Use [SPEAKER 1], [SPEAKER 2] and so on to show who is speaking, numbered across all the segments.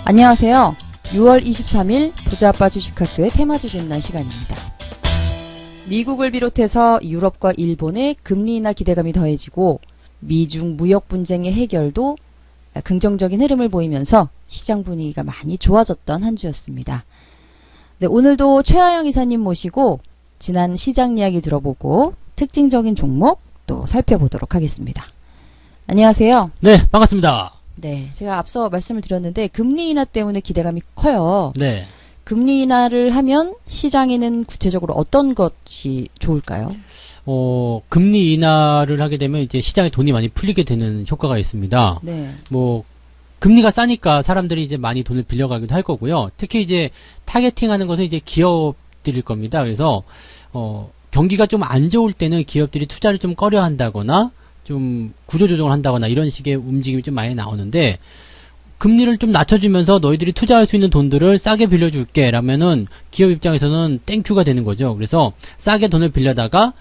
[SPEAKER 1] 안녕하세요. 6월 23일 부자아빠 주식학교의 테마주 진단 시간입니다. 미국을 비롯해서 유럽과 일본의 금리 인하 기대감이 더해지고 미중 무역 분쟁의 해결도 긍정적인 흐름을 보이면서 시장 분위기가 많이 좋아졌던 한 주였습니다. 네, 오늘도 최하영 이사님 모시고 지난 시장 이야기 들어보고 특징적인 종목 또 살펴보도록 하겠습니다. 안녕하세요.
[SPEAKER 2] 네, 반갑습니다.
[SPEAKER 1] 네, 제가 앞서 말씀을 드렸는데 금리 인하 때문에 기대감이 커요.
[SPEAKER 2] 네.
[SPEAKER 1] 금리 인하를 하면 시장에는 구체적으로 어떤 것이 좋을까요?
[SPEAKER 2] 금리 인하를 하게 되면 이제 시장에 돈이 많이 풀리게 되는 효과가 있습니다.
[SPEAKER 1] 네.
[SPEAKER 2] 금리가 싸니까 사람들이 이제 많이 돈을 빌려가기도 할 거고요. 특히 이제 타겟팅하는 것은 이제 기업들일 겁니다. 그래서 경기가 좀 안 좋을 때는 기업들이 투자를 좀 꺼려 한다거나 좀 구조조정을 한다거나 이런 식의 움직임이 좀 많이 나오는데, 금리를 좀 낮춰주면서 너희들이 투자할 수 있는 돈들을 싸게 빌려줄게 라면은 기업 입장에서는 땡큐가 되는 거죠. 그래서 싸게 돈을 빌려다가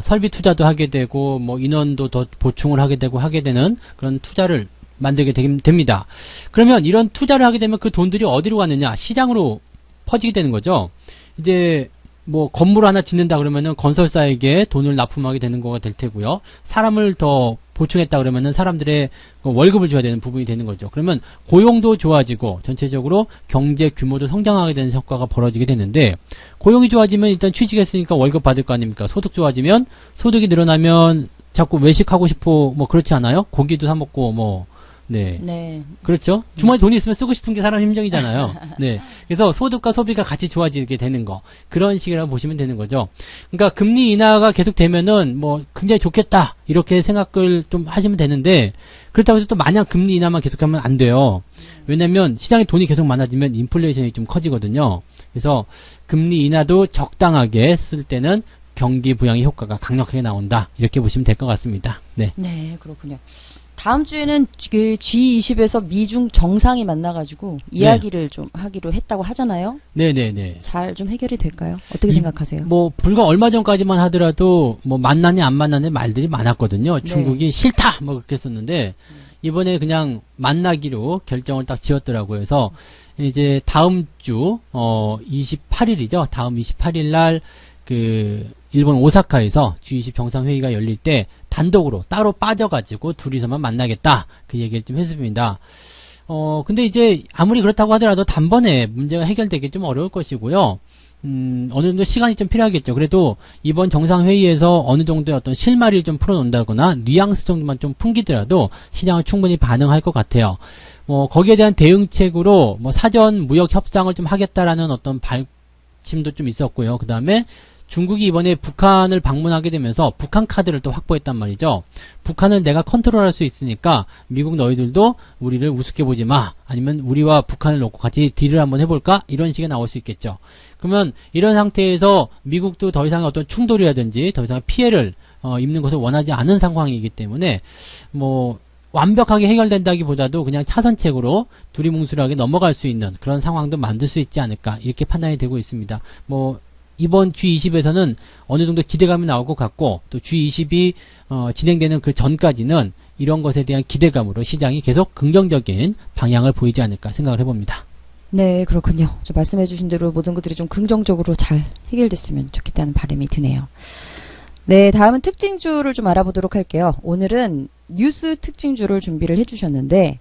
[SPEAKER 2] 설비 투자도 하게 되고 뭐 인원도 더 보충을 하게 되고 하게 되는 그런 투자를 만들게 됩니다. 그러면 이런 투자를 하게 되면 그 돈들이 어디로 가느냐? 시장으로 퍼지게 되는 거죠. 이제 뭐 건물 하나 짓는다 그러면은 건설사에게 돈을 납품하게 되는 거가 될 테고요. 사람을 더 보충했다 그러면은 사람들의 월급을 줘야 되는 부분이 되는 거죠. 그러면 고용도 좋아지고 전체적으로 경제 규모도 성장하게 되는 효과가 벌어지게 되는데, 고용이 좋아지면 일단 취직했으니까 월급 받을 거 아닙니까? 소득 좋아지면, 소득이 늘어나면 자꾸 외식하고 싶어, 뭐 그렇지 않아요? 고기도 사 먹고 네.
[SPEAKER 1] 네.
[SPEAKER 2] 그렇죠. 주머니 돈이 있으면 쓰고 싶은 게 사람 심정이잖아요. 네. 그래서 소득과 소비가 같이 좋아지게 되는 거. 그런 식이라고 보시면 되는 거죠. 그러니까 금리 인하가 계속 되면은 뭐 굉장히 좋겠다. 이렇게 생각을 좀 하시면 되는데, 그렇다고 해서 또 마냥 금리 인하만 계속하면 안 돼요. 왜냐면 시장에 돈이 계속 많아지면 인플레이션이 좀 커지거든요. 그래서 금리 인하도 적당하게 쓸 때는 경기 부양의 효과가 강력하게 나온다. 이렇게 보시면 될 것 같습니다. 네.
[SPEAKER 1] 네, 그렇군요. 다음 주에는 그 G20에서 미중 정상이 만나가지고 이야기를 좀 하기로 했다고 하잖아요.
[SPEAKER 2] 네네네.
[SPEAKER 1] 잘 좀 해결이 될까요? 어떻게 생각하세요?
[SPEAKER 2] 불과 얼마 전까지만 하더라도 만나니 안 만나니 말들이 많았거든요. 중국이 싫다! 그렇게 했었는데, 이번에 그냥 만나기로 결정을 딱 지었더라고요. 그래서 이제 다음 주, 28일이죠. 다음 28일 날, 일본 오사카에서 G20 정상회의가 열릴 때 단독으로 따로 빠져가지고 둘이서만 만나겠다. 그 얘기를 좀 했습니다. 근데 이제 아무리 그렇다고 하더라도 단번에 문제가 해결되기 좀 어려울 것이고요. 어느 정도 시간이 좀 필요하겠죠. 그래도 이번 정상회의에서 어느 정도의 어떤 실마리를 좀 풀어놓는다거나 뉘앙스 정도만 좀 풍기더라도 시장은 충분히 반응할 것 같아요. 거기에 대한 대응책으로 사전 무역 협상을 좀 하겠다라는 어떤 발침도 좀 있었고요. 그 다음에 중국이 이번에 북한을 방문하게 되면서 북한 카드를 또 확보했단 말이죠. 북한은 내가 컨트롤할 수 있으니까 미국 너희들도 우리를 우습게 보지 마. 아니면 우리와 북한을 놓고 같이 딜을 한번 해볼까? 이런 식의 나올 수 있겠죠. 그러면 이런 상태에서 미국도 더 이상의 어떤 충돌이라든지 더 이상의 피해를 입는 것을 원하지 않은 상황이기 때문에 완벽하게 해결된다기보다도 그냥 차선책으로 두리뭉술하게 넘어갈 수 있는 그런 상황도 만들 수 있지 않을까, 이렇게 판단이 되고 있습니다. 이번 G20에서는 어느 정도 기대감이 나올 것 같고, 또 G20이 진행되는 그 전까지는 이런 것에 대한 기대감으로 시장이 계속 긍정적인 방향을 보이지 않을까 생각을 해봅니다.
[SPEAKER 1] 네, 그렇군요. 말씀해 주신 대로 모든 것들이 좀 긍정적으로 잘 해결됐으면 좋겠다는 바람이 드네요. 네, 다음은 특징주를 좀 알아보도록 할게요. 오늘은 뉴스 특징주를 준비를 해주셨는데,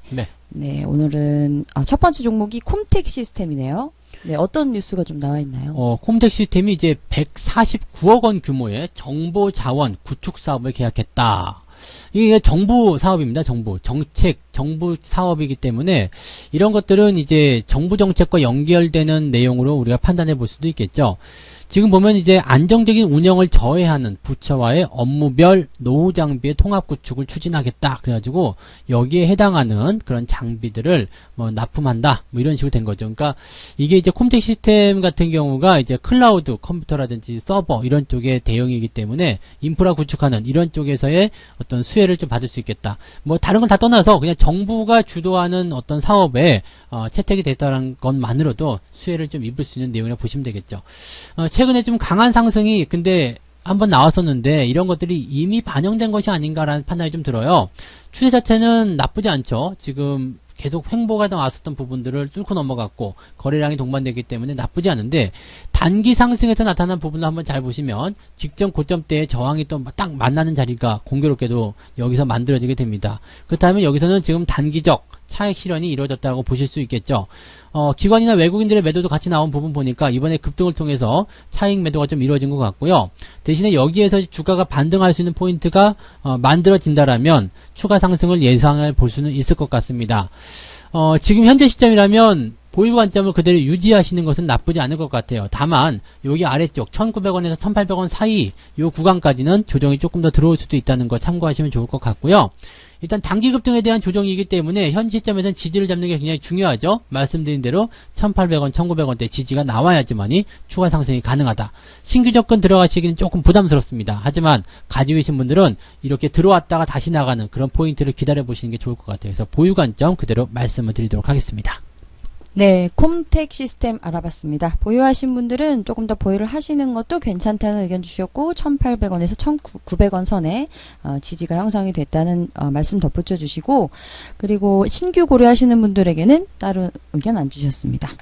[SPEAKER 1] 네, 오늘은 첫 번째 종목이 콤텍 시스템이네요. 네, 어떤 뉴스가 좀 나와 있나요?
[SPEAKER 2] 콤텍 시스템이 이제 149억 원 규모의 정보 자원 구축 사업을 계약했다. 이게 정부 사업입니다. 정책, 정부 사업이기 때문에 이런 것들은 이제 정부 정책과 연결되는 내용으로 우리가 판단해 볼 수도 있겠죠. 지금 보면 이제 안정적인 운영을 저해하는 부처와의 업무별 노후 장비의 통합 구축을 추진하겠다. 그래가지고 여기에 해당하는 그런 장비들을 납품한다. 이런 식으로 된 거죠. 그러니까 이게 이제 콤텍 시스템 같은 경우가 이제 클라우드 컴퓨터라든지 서버 이런 쪽의 대응이기 때문에 인프라 구축하는 이런 쪽에서의 어떤 수혜를 좀 받을 수 있겠다. 다른 건 다 떠나서 그냥 정부가 주도하는 어떤 사업에 채택이 됐다는 것만으로도 수혜를 좀 입을 수 있는 내용이라고 보시면 되겠죠. 최근에 좀 강한 상승이 근데 한번 나왔었는데 이런 것들이 이미 반영된 것이 아닌가라는 판단이 좀 들어요. 추세 자체는 나쁘지 않죠. 지금 계속 횡보가 나왔었던 부분들을 뚫고 넘어갔고 거래량이 동반되기 때문에 나쁘지 않은데 단기 상승에서 나타난 부분을 한번 잘 보시면 직전 고점대의 저항이 또 딱 만나는 자리가 공교롭게도 여기서 만들어지게 됩니다. 그렇다면 여기서는 지금 단기적 차익 실현이 이루어졌다고 보실 수 있겠죠. 기관이나 외국인들의 매도도 같이 나온 부분 보니까 이번에 급등을 통해서 차익 매도가 좀 이루어진 것 같고요. 대신에 여기에서 주가가 반등할 수 있는 포인트가 만들어진다라면 추가 상승을 예상해 볼 수는 있을 것 같습니다. 지금 현재 시점이라면 보유 관점을 그대로 유지하시는 것은 나쁘지 않을 것 같아요. 다만 여기 아래쪽 1,900원에서 1,800원 사이 이 구간까지는 조정이 조금 더 들어올 수도 있다는 거 참고하시면 좋을 것 같고요. 일단 단기 급등에 대한 조정이기 때문에 현 시점에서는 지지를 잡는 게 굉장히 중요하죠. 말씀드린 대로 1,800원, 1,900원대 지지가 나와야지만이 추가 상승이 가능하다. 신규 접근 들어가시기는 조금 부담스럽습니다. 하지만 가지고 계신 분들은 이렇게 들어왔다가 다시 나가는 그런 포인트를 기다려 보시는 게 좋을 것 같아요. 그래서 보유 관점 그대로 말씀을 드리도록 하겠습니다.
[SPEAKER 1] 네, 콤텍 시스템 알아봤습니다. 보유하신 분들은 조금 더 보유를 하시는 것도 괜찮다는 의견 주셨고 1,800원에서 1,900원 선에 지지가 형성이 됐다는 말씀 덧붙여 주시고 그리고 신규 고려하시는 분들에게는 다른 의견 안 주셨습니다.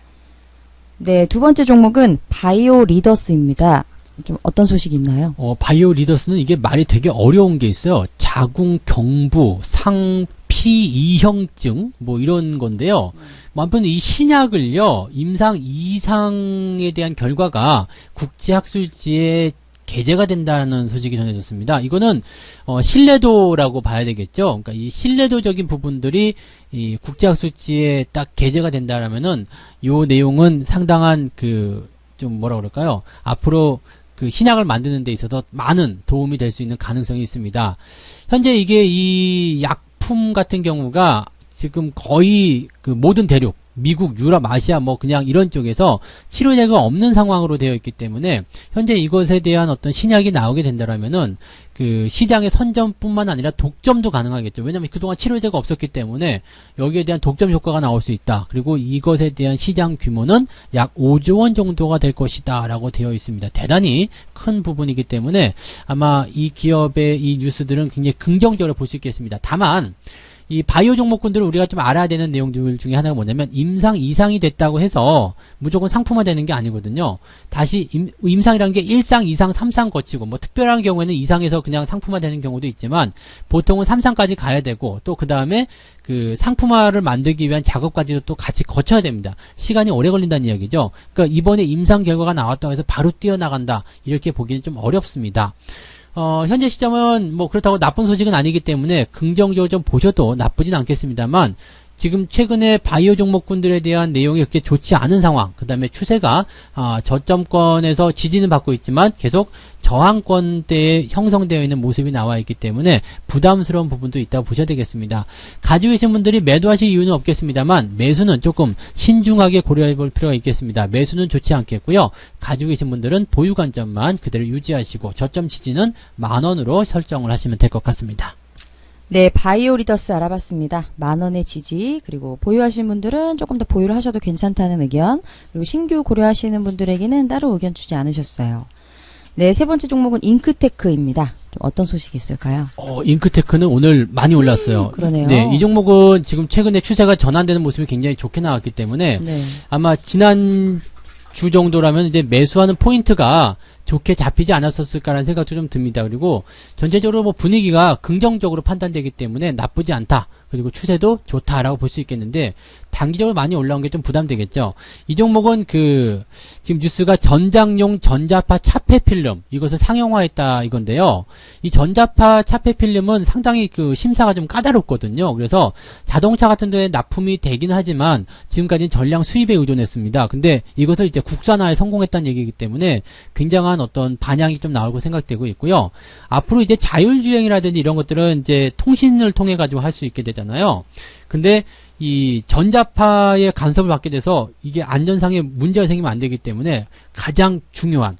[SPEAKER 1] 네, 두 번째 종목은 바이오 리더스입니다. 좀 어떤 소식이 있나요?
[SPEAKER 2] 바이오 리더스는 이게 말이 되게 어려운 게 있어요. 자궁 경부, 상피 이형증 뭐 이런 건데요. 아무튼 이 신약을요, 임상 2상에 대한 결과가 국제학술지에 게재가 된다는 소식이 전해졌습니다. 이거는 신뢰도라고 봐야 되겠죠. 그러니까 이 신뢰도적인 부분들이 이 국제학술지에 딱 게재가 된다라면은 요 내용은 상당한 좀 뭐라 그럴까요? 앞으로 그 신약을 만드는 데 있어서 많은 도움이 될 수 있는 가능성이 있습니다. 현재 이게 이 약품 같은 경우가 지금 거의 모든 대륙, 미국, 유럽, 아시아 뭐 그냥 이런 쪽에서 치료제가 없는 상황으로 되어 있기 때문에 현재 이것에 대한 어떤 신약이 나오게 된다라면은 그 시장의 선점뿐만 아니라 독점도 가능하겠죠. 왜냐하면 그동안 치료제가 없었기 때문에 여기에 대한 독점 효과가 나올 수 있다. 그리고 이것에 대한 시장 규모는 약 5조 원 정도가 될 것이다 라고 되어 있습니다. 대단히 큰 부분이기 때문에 아마 이 기업의 이 뉴스들은 굉장히 긍정적으로 볼 수 있겠습니다. 다만 이 바이오 종목군들을 우리가 좀 알아야 되는 내용들 중에 하나가 뭐냐면 임상 2상이 됐다고 해서 무조건 상품화되는 게 아니거든요. 다시 임상이라는 게 1상, 2상, 3상 거치고 뭐 특별한 경우에는 2상에서 그냥 상품화되는 경우도 있지만 보통은 3상까지 가야 되고 또 그 다음에 그 상품화를 만들기 위한 작업까지도 또 같이 거쳐야 됩니다. 시간이 오래 걸린다는 이야기죠. 그러니까 이번에 임상 결과가 나왔다고 해서 바로 뛰어나간다 이렇게 보기는 좀 어렵습니다. 현재 시점은 뭐 그렇다고 나쁜 소식은 아니기 때문에 긍정적으로 좀 보셔도 나쁘진 않겠습니다만 지금 최근에 바이오 종목군들에 대한 내용이 그렇게 좋지 않은 상황, 그 다음에 추세가 저점권에서 지지는 받고 있지만 계속 저항권대에 형성되어 있는 모습이 나와 있기 때문에 부담스러운 부분도 있다고 보셔야 되겠습니다. 가지고 계신 분들이 매도하실 이유는 없겠습니다만 매수는 조금 신중하게 고려해 볼 필요가 있겠습니다. 매수는 좋지 않겠고요. 가지고 계신 분들은 보유 관점만 그대로 유지하시고 저점 지지는 10,000원으로 설정을 하시면 될 것 같습니다.
[SPEAKER 1] 네, 바이오 리더스 알아봤습니다. 10,000원의 지지, 그리고 보유하시는 분들은 조금 더 보유를 하셔도 괜찮다는 의견, 그리고 신규 고려하시는 분들에게는 따로 의견 주지 않으셨어요. 네, 세 번째 종목은 잉크테크입니다. 좀 어떤 소식이 있을까요?
[SPEAKER 2] 잉크테크는 오늘 많이 올랐어요.
[SPEAKER 1] 그러네요.
[SPEAKER 2] 네, 이 종목은 지금 최근에 추세가 전환되는 모습이 굉장히 좋게 나왔기 때문에
[SPEAKER 1] 네.
[SPEAKER 2] 아마 지난 주 정도라면 이제 매수하는 포인트가 좋게 잡히지 않았었을까라는 생각도 좀 듭니다. 그리고 전체적으로 뭐 분위기가 긍정적으로 판단되기 때문에 나쁘지 않다. 그리고 추세도 좋다라고 볼 수 있겠는데 단기적으로 많이 올라온 게 좀 부담되겠죠. 이 종목은 지금 뉴스가 전장용 전자파 차폐 필름 이것을 상용화했다 이건데요. 이 전자파 차폐 필름은 상당히 심사가 좀 까다롭거든요. 그래서 자동차 같은 데에 납품이 되긴 하지만 지금까지는 전량 수입에 의존했습니다. 근데 이것을 이제 국산화에 성공했다는 얘기이기 때문에 굉장한 어떤 반향이 좀 나오고 생각되고 있고요. 앞으로 이제 자율주행이라든지 이런 것들은 이제 통신을 통해 가지고 할 수 있게 되잖아요. 근데 이 전자파의 간섭을 받게 돼서 이게 안전상에 문제가 생기면 안 되기 때문에 가장 중요한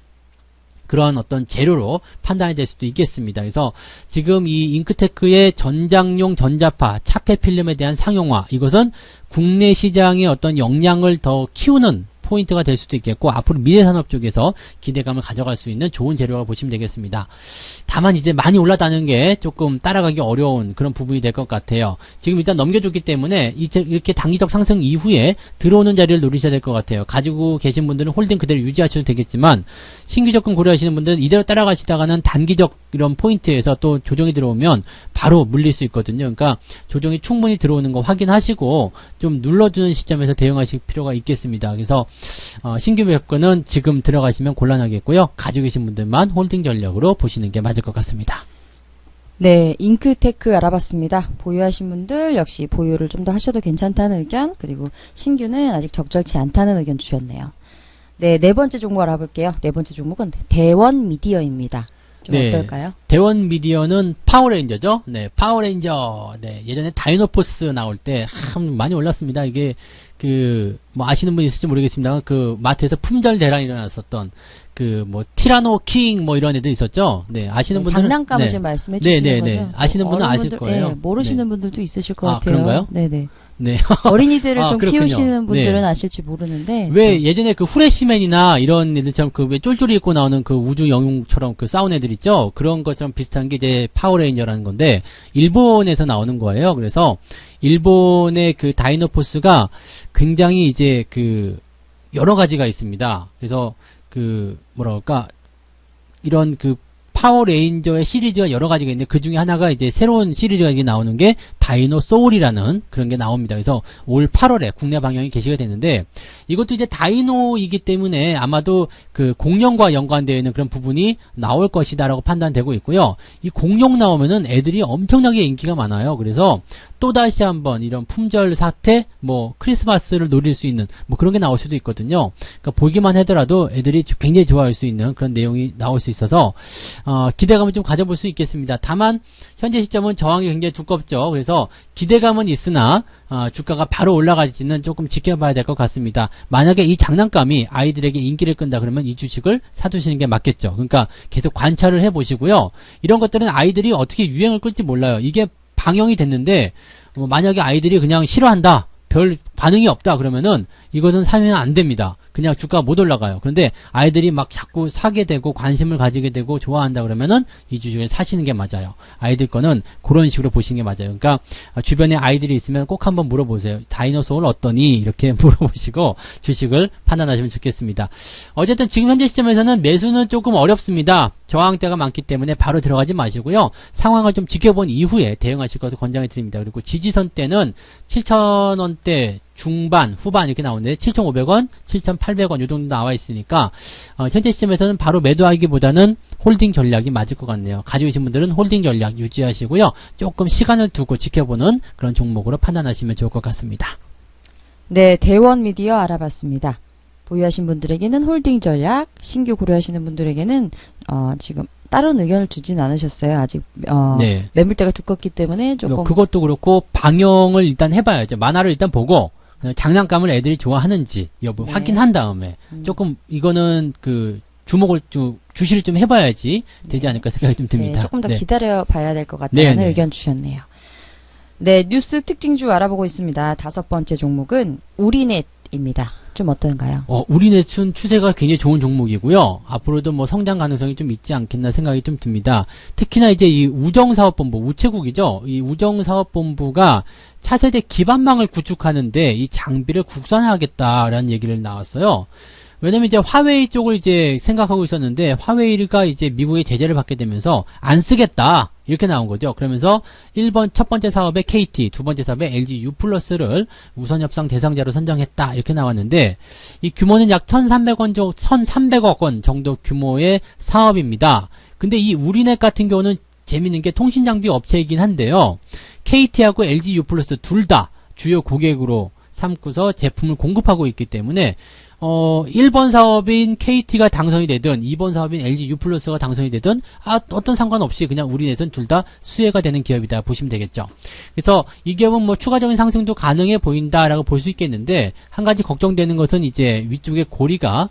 [SPEAKER 2] 그런 어떤 재료로 판단이 될 수도 있겠습니다. 그래서 지금 이 잉크테크의 전장용 전자파 차폐 필름에 대한 상용화 이것은 국내 시장의 어떤 역량을 더 키우는 포인트가 될 수도 있겠고 앞으로 미래산업 쪽에서 기대감을 가져갈 수 있는 좋은 재료가 보시면 되겠습니다. 다만 이제 많이 올라가는 게 조금 따라가기 어려운 그런 부분이 될 것 같아요. 지금 일단 넘겨줬기 때문에 이제 이렇게 단기적 상승 이후에 들어오는 자리를 노리셔야 될 것 같아요. 가지고 계신 분들은 홀딩 그대로 유지하셔도 되겠지만 신규 접근 고려하시는 분들은 이대로 따라가시다가는 단기적 이런 포인트에서 또 조정이 들어오면 바로 물릴 수 있거든요. 그러니까 조정이 충분히 들어오는 거 확인하시고 좀 눌러주는 시점에서 대응하실 필요가 있겠습니다. 그래서 신규 접근은 지금 들어가시면 곤란하겠고요. 가지고 계신 분들만 홀딩 전략으로 보시는 게 맞을 것 같습니다.
[SPEAKER 1] 네, 잉크테크 알아봤습니다. 보유하신 분들 역시 보유를 좀 더 하셔도 괜찮다는 의견, 그리고 신규는 아직 적절치 않다는 의견 주셨네요. 네, 네 번째 종목 알아볼게요. 네 번째 종목은 대원 미디어입니다. 좀
[SPEAKER 2] 네.
[SPEAKER 1] 어떨까요?
[SPEAKER 2] 대원 미디어는 파워레인저죠. 네, 파워레인저. 네, 예전에 다이노포스 나올 때 참 많이 올랐습니다. 이게 뭐 아시는 분 있을지 모르겠습니다만 그 마트에서 품절 대란이 일어났었던 뭐 티라노 킹 뭐 이런 애들 있었죠. 네, 아시는 분들은
[SPEAKER 1] 장난감을
[SPEAKER 2] 네.
[SPEAKER 1] 지금 말씀해 주시는 거죠?
[SPEAKER 2] 아시는 분은 아실
[SPEAKER 1] 어른분들,
[SPEAKER 2] 거예요.
[SPEAKER 1] 네, 모르시는
[SPEAKER 2] 네.
[SPEAKER 1] 분들도 있으실 것
[SPEAKER 2] 아,
[SPEAKER 1] 같아요.
[SPEAKER 2] 그런가요?
[SPEAKER 1] 네네.
[SPEAKER 2] 네.
[SPEAKER 1] 어린이들을 좀
[SPEAKER 2] 그렇군요.
[SPEAKER 1] 키우시는 분들은
[SPEAKER 2] 네.
[SPEAKER 1] 아실지 모르는데.
[SPEAKER 2] 왜 예전에 그 후레쉬맨이나 이런 애들처럼 그 왜 쫄쫄이 입고 나오는 그 우주 영웅처럼 그 싸운 애들 있죠? 그런 것처럼 비슷한 게 이제 파워레인저라는 건데 일본에서 나오는 거예요. 그래서 일본의 그 다이노포스가 굉장히 이제 여러 가지가 있습니다. 그래서 뭐랄까 이런 파워레인저의 시리즈가 여러 가지가 있는데 그 중에 하나가 이제 새로운 시리즈가 이게 나오는 게 다이노 소울이라는 그런 게 나옵니다. 그래서 올 8월에 국내 방영이 개시가 됐는데 이것도 이제 다이노이기 때문에 아마도 공룡과 연관되어 있는 그런 부분이 나올 것이다라고 판단되고 있고요. 이 공룡 나오면은 애들이 엄청나게 인기가 많아요. 그래서 또다시 한번 이런 품절 사태, 크리스마스를 노릴 수 있는 그런 게 나올 수도 있거든요. 그러니까 보기만 하더라도 애들이 굉장히 좋아할 수 있는 그런 내용이 나올 수 있어서 기대감을 좀 가져볼 수 있겠습니다. 다만 현재 시점은 저항이 굉장히 두껍죠. 그래서 기대감은 있으나 주가가 바로 올라갈지는 조금 지켜봐야 될 것 같습니다. 만약에 이 장난감이 아이들에게 인기를 끈다 그러면 이 주식을 사두시는 게 맞겠죠. 그러니까 계속 관찰을 해보시고요. 이런 것들은 아이들이 어떻게 유행을 끌지 몰라요. 이게 방영이 됐는데 만약에 아이들이 그냥 싫어한다, 별 반응이 없다 그러면은 이것은 사면 안 됩니다. 그냥 주가가 못 올라가요. 그런데 아이들이 막 자꾸 사게 되고 관심을 가지게 되고 좋아한다 그러면은 이 주식을 사시는 게 맞아요. 아이들 거는 그런 식으로 보시는 게 맞아요. 그러니까 주변에 아이들이 있으면 꼭 한번 물어보세요. 다이노소울 어떠니? 이렇게 물어보시고 주식을 판단하시면 좋겠습니다. 어쨌든 지금 현재 시점에서는 매수는 조금 어렵습니다. 저항대가 많기 때문에 바로 들어가지 마시고요. 상황을 좀 지켜본 이후에 대응하실 것을 권장해 드립니다. 그리고 지지선 때는 7,000원대 중반, 후반 이렇게 나오는데 7,500원, 7,800원 이 정도 나와 있으니까 현재 시점에서는 바로 매도하기보다는 홀딩 전략이 맞을 것 같네요. 가지고 계신 분들은 홀딩 전략 유지하시고요. 조금 시간을 두고 지켜보는 그런 종목으로 판단하시면 좋을 것 같습니다.
[SPEAKER 1] 네, 대원 미디어 알아봤습니다. 보유하신 분들에게는 홀딩 전략, 신규 고려하시는 분들에게는 지금 다른 의견을 주진 않으셨어요. 아직
[SPEAKER 2] 네.
[SPEAKER 1] 매물대가 두껍기 때문에 조금
[SPEAKER 2] 그것도 그렇고 방영을 일단 해봐야죠. 만화를 일단 보고 장난감을 애들이 좋아하는지 여부
[SPEAKER 1] 네.
[SPEAKER 2] 확인한 다음에 조금 이거는 주목을 주시를 좀 해봐야지 되지 않을까 생각이 좀 듭니다.
[SPEAKER 1] 네, 조금 더
[SPEAKER 2] 네.
[SPEAKER 1] 기다려 봐야 될 것 같다는
[SPEAKER 2] 네.
[SPEAKER 1] 의견 주셨네요. 네, 뉴스 특징주 알아보고 있습니다. 다섯 번째 종목은 우리넷입니다. 좀 어떤가요?
[SPEAKER 2] 우리넷은 추세가 굉장히 좋은 종목이고요. 앞으로도 성장 가능성이 좀 있지 않겠나 생각이 좀 듭니다. 특히나 이제 이 우정사업본부, 우체국이죠. 이 우정사업본부가 차세대 기반망을 구축하는데 이 장비를 국산화하겠다라는 얘기를 나왔어요. 왜냐면 이제 화웨이 쪽을 이제 생각하고 있었는데 화웨이가 이제 미국의 제재를 받게 되면서 안 쓰겠다 이렇게 나온 거죠. 그러면서 첫 번째 사업에 KT, 두 번째 사업에 LG U+를 우선 협상 대상자로 선정했다 이렇게 나왔는데 이 규모는 약 1,300억 원 정도 규모의 사업입니다. 근데 이 우리넷 같은 경우는 재밌는 게 통신장비 업체이긴 한데요. KT하고 LG U+ 둘 다 주요 고객으로 삼고서 제품을 공급하고 있기 때문에 1번 사업인 KT가 당선이 되든 2번 사업인 LG U+가 당선이 되든 어떤 상관없이 그냥 우리넷은 둘 다 수혜가 되는 기업이다 보시면 되겠죠. 그래서 이 기업은 추가적인 상승도 가능해 보인다라고 볼 수 있겠는데 한 가지 걱정되는 것은 이제 위쪽에 꼬리가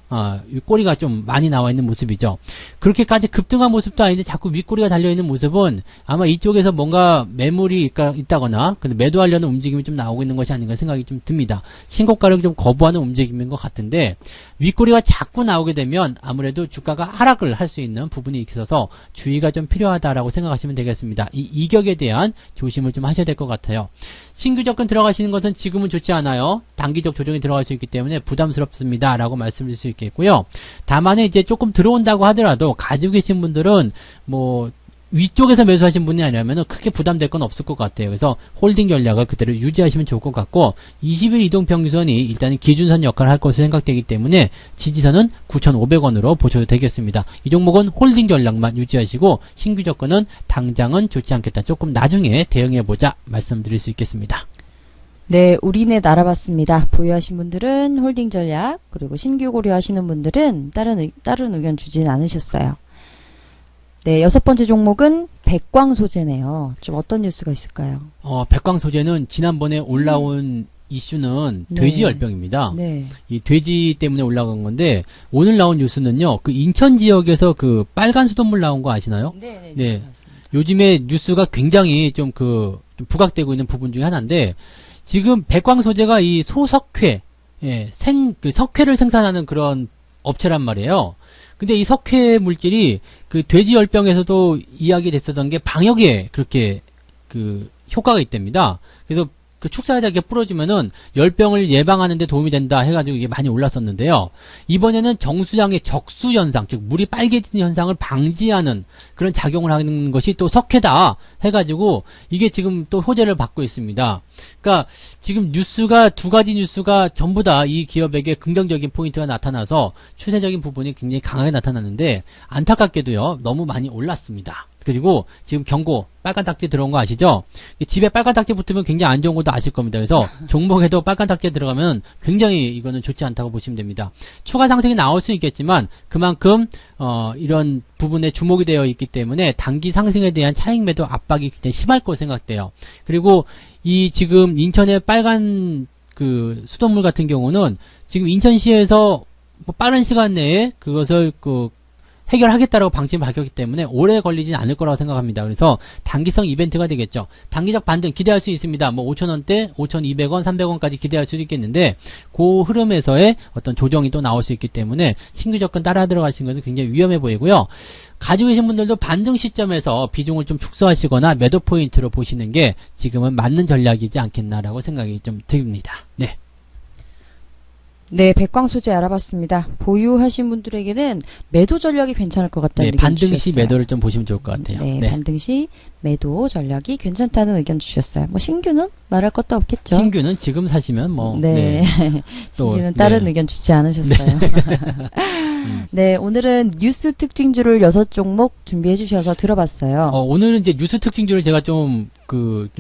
[SPEAKER 2] 좀 많이 나와 있는 모습이죠. 그렇게까지 급등한 모습도 아닌데 자꾸 윗꼬리가 달려 있는 모습은 아마 이쪽에서 뭔가 매물이 있다거나 근데 매도하려는 움직임이 좀 나오고 있는 것이 아닌가 생각이 좀 듭니다. 신고가를 좀 거부하는 움직임인 것 같은데 있는데 윗꼬리가 자꾸 나오게 되면 아무래도 주가가 하락을 할 수 있는 부분이 있어서 주의가 좀 필요하다라고 생각하시면 되겠습니다. 이 이격에 대한 조심을 좀 하셔야 될 것 같아요. 신규 접근 들어가시는 것은 지금은 좋지 않아요. 단기적 조정이 들어갈 수 있기 때문에 부담스럽습니다 라고 말씀드릴 수 있겠고요. 다만 이제 조금 들어온다고 하더라도 가지고 계신 분들은 뭐 위쪽에서 매수하신 분이 아니라면 크게 부담될 건 없을 것 같아요. 그래서 홀딩 전략을 그대로 유지하시면 좋을 것 같고 20일 이동평균선이 일단은 기준선 역할을 할 것으로 생각되기 때문에 지지선은 9,500원으로 보셔도 되겠습니다. 이 종목은 홀딩 전략만 유지하시고 신규 접근은 당장은 좋지 않겠다. 조금 나중에 대응해보자 말씀드릴 수 있겠습니다.
[SPEAKER 1] 네, 우리넷 알아봤습니다. 보유하신 분들은 홀딩 전략, 그리고 신규 고려하시는 분들은 다른 의견 주진 않으셨어요. 네, 6번째 종목은 백광소재네요. 좀 어떤 뉴스가 있을까요?
[SPEAKER 2] 백광소재는 지난번에 올라온 이슈는
[SPEAKER 1] 네.
[SPEAKER 2] 돼지열병입니다.
[SPEAKER 1] 네.
[SPEAKER 2] 이 돼지 때문에 올라간 건데 오늘 나온 뉴스는요. 그 인천 지역에서 그 빨간 수돗물 나온 거 아시나요? 네. 요즘에 뉴스가 굉장히 좀 좀 부각되고 있는 부분 중에 하나인데 지금 백광소재가 이 소석회, 석회를 생산하는 그런 업체란 말이에요. 근데 이 석회 물질이 그 돼지열병에서도 이야기됐었던 게 방역에 그렇게 그 효과가 있답니다. 그래서 그 축사에다 이렇게 뿌려주면은 열병을 예방하는 데 도움이 된다 해가지고 이게 많이 올랐었는데요. 이번에는 정수장의 적수 현상, 즉 물이 빨개지는 현상을 방지하는 그런 작용을 하는 것이 또 석회다 해가지고 이게 지금 또 호재를 받고 있습니다. 그러니까 지금 뉴스가 두 가지 뉴스가 전부 다 이 기업에게 긍정적인 포인트가 나타나서 추세적인 부분이 굉장히 강하게 나타났는데 안타깝게도요 너무 많이 올랐습니다. 그리고 지금 경고 빨간 딱지 들어온 거 아시죠? 집에 빨간 딱지 붙으면 굉장히 안 좋은 것도 아실 겁니다. 그래서 종목에도 빨간 딱지 들어가면 굉장히 이거는 좋지 않다고 보시면 됩니다. 추가 상승이 나올 수 있겠지만 그만큼 이런 부분에 주목이 되어 있기 때문에 단기 상승에 대한 차익 매도 압박이 굉장히 심할 거로 생각돼요. 그리고 이 지금 인천의 빨간 그 수돗물 같은 경우는 지금 인천시에서 뭐 빠른 시간 내에 그것을 해결하겠다라고 방침을 밝혔기 때문에 오래 걸리진 않을 거라고 생각합니다. 그래서 단기성 이벤트가 되겠죠. 단기적 반등 기대할 수 있습니다. 뭐 5,000원대, 5,200원, 300원까지 기대할 수 있겠는데 그 흐름에서의 어떤 조정이 또 나올 수 있기 때문에 신규 접근 따라 들어가시는 것은 굉장히 위험해 보이고요. 가지고 계신 분들도 반등 시점에서 비중을 좀 축소하시거나 매도 포인트로 보시는 게 지금은 맞는 전략이지 않겠나라고 생각이 좀 듭니다. 네.
[SPEAKER 1] 네, 백광소재 알아봤습니다. 보유하신 분들에게는 매도 전략이 괜찮을 것 같다는 의견
[SPEAKER 2] 반등 시
[SPEAKER 1] 주셨어요.
[SPEAKER 2] 매도를 좀 보시면 좋을 것 같아요.
[SPEAKER 1] 네, 반등 시 매도 전략이 괜찮다는 의견 주셨어요. 뭐 신규는 말할 것도 없겠죠.
[SPEAKER 2] 신규는 지금 사시면 뭐
[SPEAKER 1] 네. 신규는 다른 의견 주지 않으셨어요. 네, 오늘은 뉴스 특징주를 6종목 준비해 주셔서 들어봤어요.
[SPEAKER 2] 오늘은 이제 뉴스 특징주를 제가 좀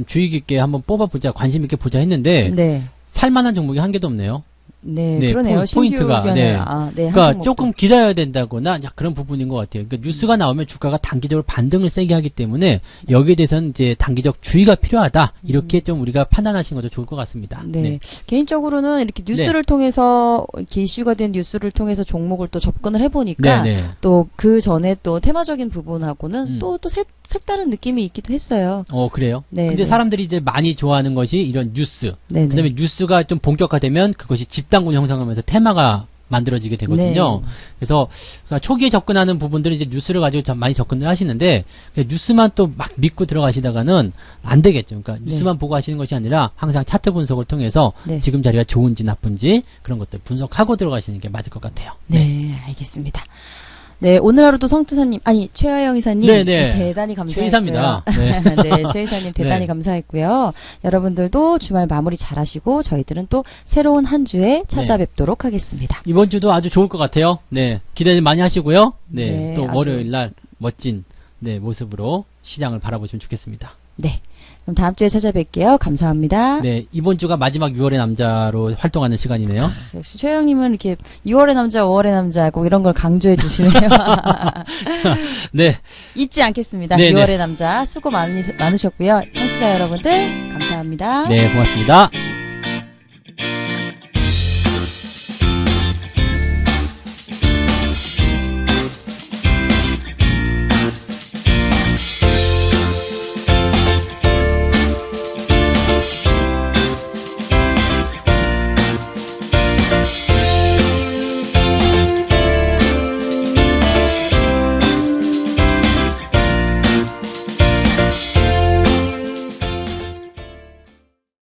[SPEAKER 2] 주의 깊게 한번 뽑아보자, 관심 있게 보자 했는데
[SPEAKER 1] 네.
[SPEAKER 2] 살만한 종목이 한 개도 없네요.
[SPEAKER 1] 네, 그러네요.
[SPEAKER 2] 포인트가. 그러니까 조금
[SPEAKER 1] 도
[SPEAKER 2] 기다려야 된다거나 그런 부분인 것 같아요. 그러니까 뉴스가 나오면 주가가 단기적으로 반등을 세게 하기 때문에 여기에 대해서는 이제 단기적 주의가 필요하다. 이렇게 좀 우리가 판단하시는 것도 좋을 것 같습니다.
[SPEAKER 1] 네. 개인적으로는 이렇게 뉴스를 통해서 이렇게 이슈가 된 뉴스를 통해서 종목을 또 접근을 해보니까 또 그 전에 또 테마적인 부분하고는 또 색다른 느낌이 있기도 했어요.
[SPEAKER 2] 그래요?
[SPEAKER 1] 네.
[SPEAKER 2] 근데 사람들이 이제 많이 좋아하는 것이 이런 뉴스.
[SPEAKER 1] 네.
[SPEAKER 2] 그다음에 뉴스가 좀 본격화되면 그것이 집단군 형성하면서 테마가 만들어지게 되거든요.
[SPEAKER 1] 네.
[SPEAKER 2] 그래서 초기에 접근하는 부분들은 이제 뉴스를 가지고 참 많이 접근을 하시는데 뉴스만 또 막 믿고 들어가시다가는 안 되겠죠. 그러니까 뉴스만 보고 하시는 것이 아니라 항상 차트 분석을 통해서 지금 자리가 좋은지 나쁜지 그런 것들 분석하고 들어가시는 게 맞을 것 같아요.
[SPEAKER 1] 네, 알겠습니다. 네, 오늘 하루도 성투사님, 최하영 이사님, 대단히 감사했고요.
[SPEAKER 2] 최 이사입니다.
[SPEAKER 1] 네, 최 이사님 대단히 감사했고요. 여러분들도 주말 마무리 잘하시고 저희들은 또 새로운 한 주에 찾아뵙도록 하겠습니다.
[SPEAKER 2] 이번 주도 아주 좋을 것 같아요. 네, 기대 많이 하시고요. 또
[SPEAKER 1] 아주
[SPEAKER 2] 월요일 날 멋진 모습으로 시장을 바라보시면 좋겠습니다.
[SPEAKER 1] 네. 그럼 다음 주에 찾아뵐게요. 감사합니다.
[SPEAKER 2] 네, 이번 주가 마지막 6월의 남자로 활동하는 시간이네요.
[SPEAKER 1] 역시 최영님은 이렇게 6월의 남자, 5월의 남자 꼭 이런 걸 강조해 주시네요.
[SPEAKER 2] 네.
[SPEAKER 1] 잊지 않겠습니다. 6월의 남자 수고 많으셨고요. 청취자 여러분들 감사합니다.
[SPEAKER 2] 네, 고맙습니다.